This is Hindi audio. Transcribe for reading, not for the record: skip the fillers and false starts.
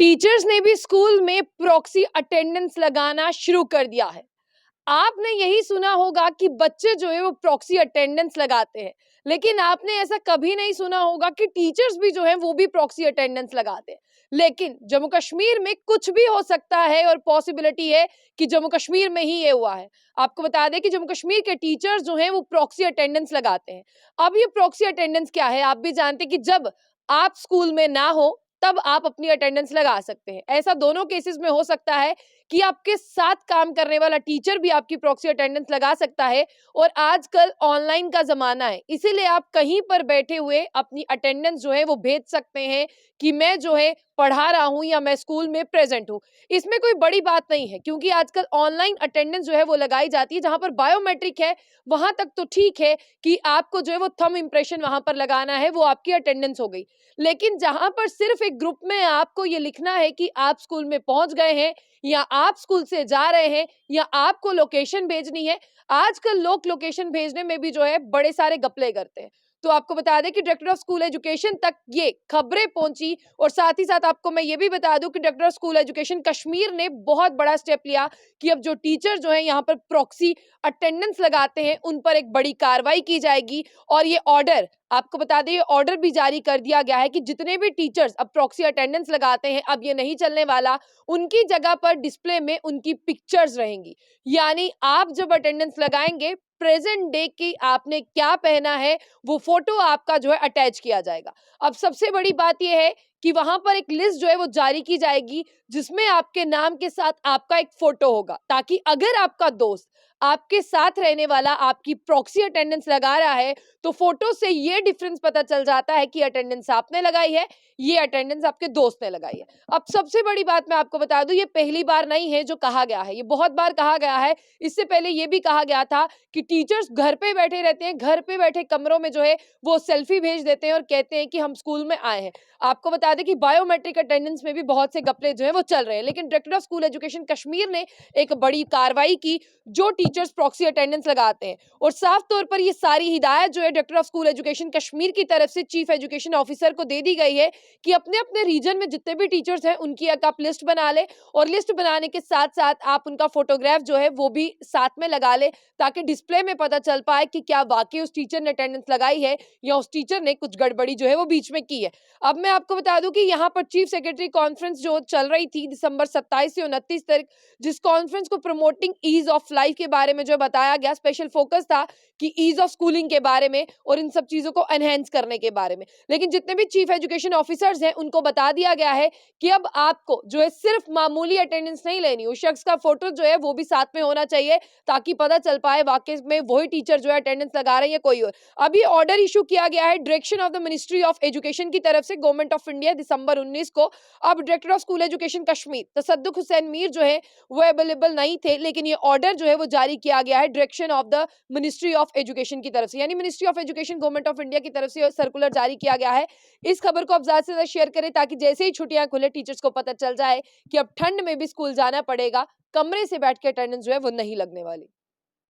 टीचर्स ने भी स्कूल में प्रॉक्सी अटेंडेंस लगाना शुरू कर दिया है। आपने यही सुना होगा कि बच्चे जो है वो प्रॉक्सी अटेंडेंस लगाते हैं, लेकिन आपने ऐसा कभी नहीं सुना होगा कि टीचर्स भी जो है वो भी प्रॉक्सी अटेंडेंस लगाते हैं। लेकिन जम्मू कश्मीर में कुछ भी हो सकता है और पॉसिबिलिटी है कि जम्मू कश्मीर में ही ये हुआ है। आपको बता दें कि जम्मू कश्मीर के टीचर्स जो हैं वो प्रॉक्सी अटेंडेंस लगाते हैं। अब ये प्रॉक्सी अटेंडेंस क्या है? आप भी जानते हैं कि जब आप स्कूल में ना हो तब आप अपनी अटेंडेंस लगा सकते हैं। ऐसा दोनों केसेस में हो सकता है कि आपके साथ काम करने वाला टीचर भी आपकी प्रॉक्सी अटेंडेंस लगा सकता है। और आजकल ऑनलाइन का जमाना है, इसीलिए आप कहीं पर बैठे हुए अपनी अटेंडेंस जो है वो भेज सकते हैं कि मैं जो है पढ़ा रहा हूं या मैं स्कूल में प्रेजेंट हूं। इसमें कोई बड़ी बात नहीं है, क्योंकि आजकल ऑनलाइन अटेंडेंस जो है वो लगाई जाती है। जहां पर बायोमेट्रिक है वहां तक तो ठीक है कि आपको जो है वो थंब इंप्रेशन वहां पर लगाना है, वो आपकी अटेंडेंस हो गई। लेकिन जहां पर सिर्फ एक ग्रुप में आपको ये लिखना है कि आप स्कूल में पहुंच गए हैं या आप स्कूल से जा रहे हैं या आपको लोकेशन भेजनी है। आजकल लोग लोकेशन भेजने में भी जो है बड़े सारे घपले करते हैं। तो आपको बता दें कि डायरेक्टर ऑफ स्कूल एजुकेशन तक ये खबरें पहुंची। और साथ ही साथ आपको मैं ये भी बता दूं कि director of school education Kashmir ने बहुत बड़ा स्टेप लिया कि अब जो टीचर जो है यहाँ पर प्रॉक्सी अटेंडेंस लगाते हैं उन पर एक बड़ी कार्रवाई की जाएगी। और ये ऑर्डर, आपको बता दें, ये ऑर्डर भी जारी कर दिया गया है कि जितने भी टीचर्स अब प्रॉक्सी अटेंडेंस लगाते हैं, अब ये नहीं चलने वाला। उनकी जगह पर डिस्प्ले में उनकी पिक्चर्स रहेंगी। यानी आप जब अटेंडेंस लगाएंगे, प्रेजेंट डे की आपने क्या पहना है वो फोटो आपका जो है अटैच किया जाएगा। अब सबसे बड़ी बात यह है कि वहां पर एक लिस्ट जो है वो जारी की जाएगी, जिसमें आपके नाम के साथ आपका एक फोटो होगा, ताकि अगर आपका दोस्त आपके साथ रहने वाला आपकी प्रॉक्सी अटेंडेंस लगा रहा है तो फोटो से ये डिफरेंस पता चल जाता है कि अटेंडेंस आपने लगाई है, ये अटेंडेंस आपके दोस्त ने लगाई है। अब सबसे बड़ी बात मैं आपको बता दूं, ये पहली बार नहीं है जो कहा गया है, ये बहुत बार कहा गया है। इससे पहले ये भी कहा गया था कि टीचर्स घर पे बैठे रहते हैं, घर पे बैठे कमरों में जो है वो सेल्फी भेज देते हैं और कहते हैं कि हम स्कूल में आए हैं। आपको बता दें कि बायोमेट्रिक अटेंडेंस में भी बहुत से घपले जो है वो चल रहे हैं। लेकिन director of school education Kashmir ने एक बड़ी कार्रवाई की जो टीचर्स प्रॉक्सी अटेंडेंस लगाते हैं। और साफ तौर पर ये सारी हिदायत जो है director of school education Kashmir की तरफ से चीफ एजुकेशन ऑफिसर को दे दी गई है कि अपने अपने रीजन में जितने भी टीचर्स हैं उनकी एक आप लिस्ट बना ले। और लिस्ट बनाने के साथ साथ आप उनका फोटोग्राफ जो है वो भी साथ में लगा ले, ताकि डिस्प्ले में पता चल पाए कि क्या वाकई उस टीचर ने अटेंडेंस लगाई है या उस टीचर ने कुछ गड़बड़ी जो है वो बीच में की है। अब मैं आपको बता दूं कि यहाँ पर चीफ सेक्रेटरी कॉन्फ्रेंस जो चल रही थी दिसंबर 27 से 29 तक, जिस कॉन्फ्रेंस को प्रमोटिंग ईज ऑफ लाइफ के बारे में जो बताया गया, स्पेशल फोकस था कि ईज ऑफ स्कूलिंग के बारे में और इन सब चीजों को एनहेंस करने के बारे में। लेकिन जितने भी चीफ एजुकेशन ऑफिसर्स हैं उनको बता दिया गया है कि अब आपको जो है सिर्फ मामूली अटेंडेंस नहीं लेनी, उस शख्स का फोटो जो है वो भी साथ में होना चाहिए, ताकि पता चल पाए वाकई में वही टीचर जो है अटेंडेंस लगा रहे हैं या कोई और। अभी ऑर्डर इशू किया गया है direction of the ministry of education की तरफ से गवर्नमेंट ऑफ इंडिया दिसंबर 19 को। अब director of school education Kashmir तसद्दुक हुसैन मीर जो है वो अवेलेबल नहीं थे, लेकिन ये ऑर्डर जो है वो जारी किया गया है direction of the ministry of education की तरफ से। यानी ministry of education government of India की तरफ से सर्कुलर जारी किया गया है। इस खबर को आप ज्यादा से ज्यादा शेयर करें, ताकि जैसे ही छुट्टियां खुले टीचर्स को पता चल जाए कि अब ठंड में भी स्कूल जाना पड़ेगा, कमरे से बैठ के अटेंडेंस जो है वो नहीं लगने वाली।